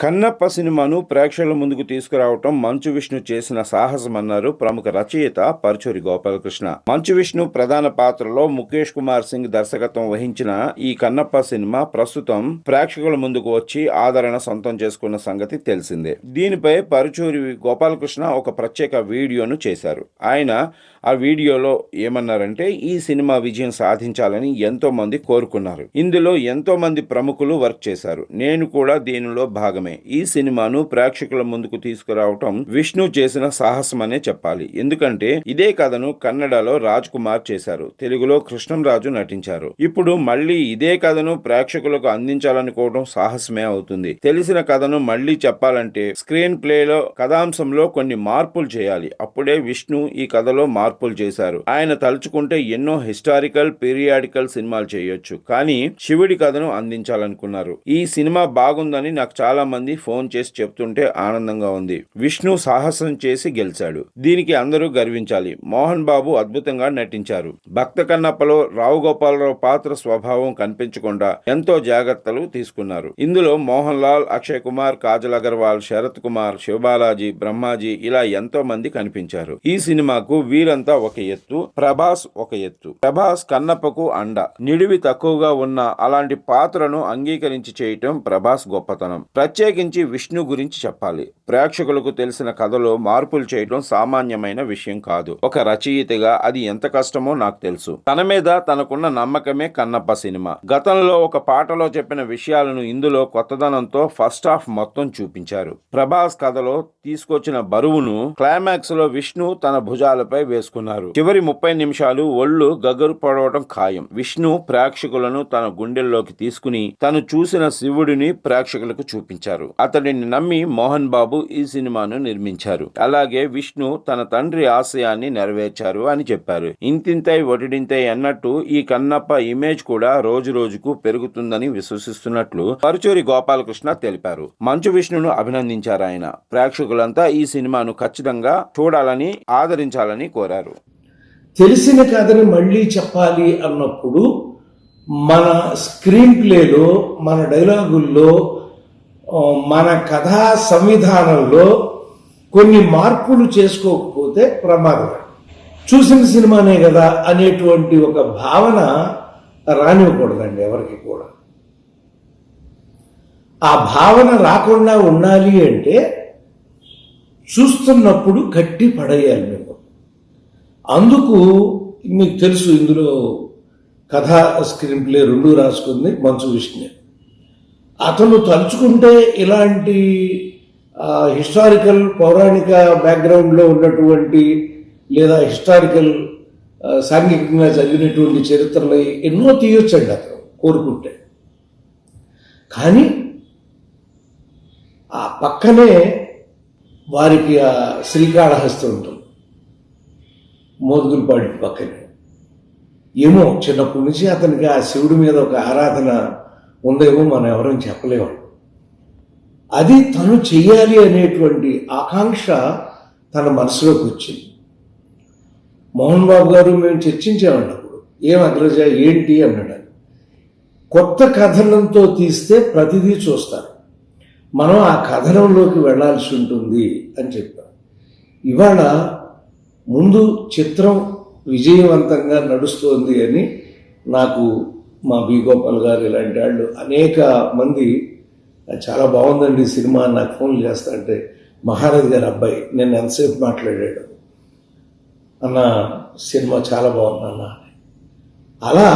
కన్నప్ప సినిమాను ప్రేక్షకుల ముందుకు తీసుకురావటం మంచు విష్ణు చేసిన సాహసమన్నారు ప్రముఖ రచయిత పరుచూరి గోపాలకృష్ణ. మంచు విష్ణు ప్రధాన పాత్రలో ముఖేష్ కుమార్ సింగ్ దర్శకత్వం వహించిన ఈ కన్నప్ప సినిమా ప్రస్తుతం ప్రేక్షకుల ముందుకు వచ్చి ఆదరణ సొంతం చేసుకున్న సంగతి తెలిసిందే. దీనిపై పరుచూరి గోపాలకృష్ణ ఒక ప్రత్యేక వీడియోను చేశారు. ఆయన ఆ వీడియోలో ఏమన్నారంటే, ఈ సినిమా విజయం సాధించాలని ఎంతో మంది కోరుకున్నారు. ఇందులో ఎంతో మంది ప్రముఖులు వర్క్ చేశారు. నేను కూడా దీనిలో భాగమే. ఈ సినిమాను ప్రేక్షకుల ముందుకు తీసుకురావటం విష్ణు చేసిన సాహసమనే చెప్పాలి. ఎందుకంటే ఇదే కథను కన్నడలో రాజ్ కుమార్ చేశారు, తెలుగులో కృష్ణంరాజు నటించారు. ఇప్పుడు మళ్ళీ ఇదే కథను ప్రేక్షకులకు అందించాలనుకోవడం సాహసమే అవుతుంది. తెలిసిన కథను మళ్ళీ చెప్పాలంటే స్క్రీన్ ప్లేలో కథాంశంలో కొన్ని మార్పులు చేయాలి. అప్పుడే విష్ణు ఈ కథలో మార్పులు చేశారు. ఆయన తలుచుకుంటే ఎన్నో హిస్టారికల్ పీరియాడికల్ సినిమాలు చేయొచ్చు, కానీ శివుడి కథను అందించాలనుకున్నారు. ఈ సినిమా బాగుందని నాకు చాలా మంది ఫోన్ చేసి చెప్తుంటే ఆనందంగా ఉంది. విష్ణు సాహసం చేసి గెలిచాడు. దీనికి అందరూ గర్వించాలి. మోహన్ బాబు అద్భుతంగా నటించారు. భక్త కన్నప్పలో రావు గోపాలరావు పాత్ర స్వభావం కనిపించకుండా ఎంతో జాగ్రత్తలు తీసుకున్నారు. ఇందులో మోహన్ లాల్, అక్షయ్ కుమార్, కాజల్ అగర్వాల్, శరత్ కుమార్, శివబాలాజీ, బ్రహ్మాజీ ఇలా ఎంతో మంది కనిపించారు. ఈ సినిమాకు వీరంతా ఒక ఎత్తు, ప్రభాస్ ఒక ఎత్తు. ప్రభాస్ కన్నప్పకు అండ. నిడివి తక్కువగా ఉన్న అలాంటి పాత్రను అంగీకరించి చేయటం ప్రభాస్ గొప్పతనం. ప్రత్యేకించి విష్ణు గురించి చెప్పాలి. ప్రేక్షకులకు తెలిసిన కథలో మార్పులు చేయడం సామాన్యమైన విషయం కాదు. ఒక రచయితగా అది ఎంత కష్టమో నాకు తెలుసు. తన మీద తనకున్న నమ్మకమే కన్నప్ప సినిమా. గతంలో ఒక పాటలో చెప్పిన విషయాలను ఇందులో కొత్తదనంతో ఫస్ట్ హాఫ్ మొత్తం చూపించారు. ప్రభాస్ కథలో తీసుకొచ్చిన బరువును క్లైమాక్స్ లో విష్ణు తన భుజాలపై వేసుకున్నారు. చివరి 30 నిమిషాలు ఒళ్ళు గగ్గరు పడవటం ఖాయం. విష్ణు ప్రేక్షకులను తన గుండెల్లోకి తీసుకుని తను చూసిన శివుడిని ప్రేక్షకులకు చూపించారు. అతడిని నమ్మి మోహన్ బాబు ఈ సినిమాను నిర్మించారు. అలాగే విష్ణు తన తండ్రి ఆశయాన్ని నెరవేర్చారు అని చెప్పారు. ఇంతింతై ఒటిడింతై అన్నట్టు ఈ కన్నప్ప ఇమేజ్ కూడా రోజు రోజుకు పెరుగుతుందని విశ్వసిస్తున్నట్లు పరుచూరి గోపాలకృష్ణ తెలిపారు. మంచు విష్ణును అభినందించారు ఆయన. ప్రేక్షకులంతా ఈ సినిమాను ఖచ్చితంగా చూడాలని, ఆదరించాలని కోరారు. తెలిసిన కథని మళ్ళీ చెప్పాలి అన్నప్పుడు మన స్క్రీన్ ప్లేలో, మన డైలాగుల్లో, మన కథా సంవిధానంలో కొన్ని మార్పులు చేసుకోకపోతే ప్రమాదం. చూసిన సినిమానే కదా అనేటువంటి ఒక భావన రానివ్వకూడదండి ఎవరికి కూడా. ఆ భావన రాకుండా ఉండాలి అంటే చూస్తున్నప్పుడు కట్టి పడేయాలి మేము. అందుకు మీకు తెలుసు, ఇందులో కథా స్క్రీన్ ప్లే 2 రాసుకుంది మంచు విష్ణు. అతను తలుచుకుంటే ఇలాంటి హిస్టారికల్ పౌరాణిక బ్యాక్గ్రౌండ్లో ఉన్నటువంటి లేదా హిస్టారికల్ సాంఘికంగా చదివినటువంటి చరిత్రలు ఎన్నో తీయొచ్చండి అతను కోరుకుంటే. కానీ ఆ పక్కనే వారికి ఆ శ్రీకాళహస్తి ఉంటుంది, మోదుగులపాడి పక్కనే. ఏమో చిన్నప్పటి నుంచి అతనికి ఆ శివుడి మీద ఒక ఆరాధన ఉందేమో, మనం ఎవరూ చెప్పలేము. అది తను చెయ్యాలి అనేటువంటి ఆకాంక్ష తన మనసులోకి వచ్చింది. మోహన్ బాబు గారు మేము చర్చించామన్నప్పుడు, ఏం అగ్రజ ఏంటి అన్నాడు. కొత్త కథనంతో తీస్తే ప్రతిదీ చూస్తారు, మనం ఆ కథనంలోకి వెళ్లాల్సి ఉంటుంది అని చెప్పాం. ఇవాళ ముందు చిత్రం విజయవంతంగా నడుస్తోంది అని నాకు మా బి గోపాల్ గారు ఇలాంటి వాళ్ళు అనేక మంది చాలా బాగుందండి సినిమా నాకు ఫోన్లు చేస్తా అంటే, మహారాజ్ గారి అబ్బాయి నేను ఎంతసేపు మాట్లాడాడు అన్న, సినిమా చాలా బాగుందన్న. అలా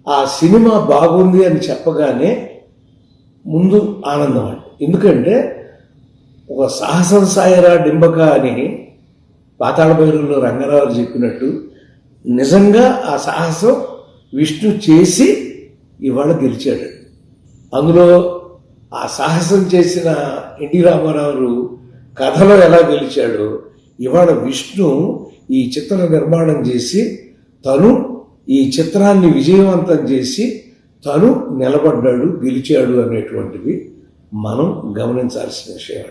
ఆ సినిమా బాగుంది అని చెప్పగానే ముందు ఆనందం అండి. ఎందుకంటే ఒక సాహసం సాయరా డింబక అని పాతాళ భైరవులో రంగారావు చెప్పినట్టు నిజంగా ఆ సాహసం విష్ణు చేసి ఇవాళ గెలిచాడు. అందులో ఆ సాహసం చేసిన ఎన్టీ రామారావు కథలో ఎలా గెలిచాడో ఇవాళ విష్ణు ఈ చిత్ర నిర్మాణం చేసి తను ఈ చిత్రాన్ని విజయవంతం చేసి తను నిలబడ్డాడు, గెలిచాడు అనేటువంటివి మనం గమనించాల్సిన విషయం.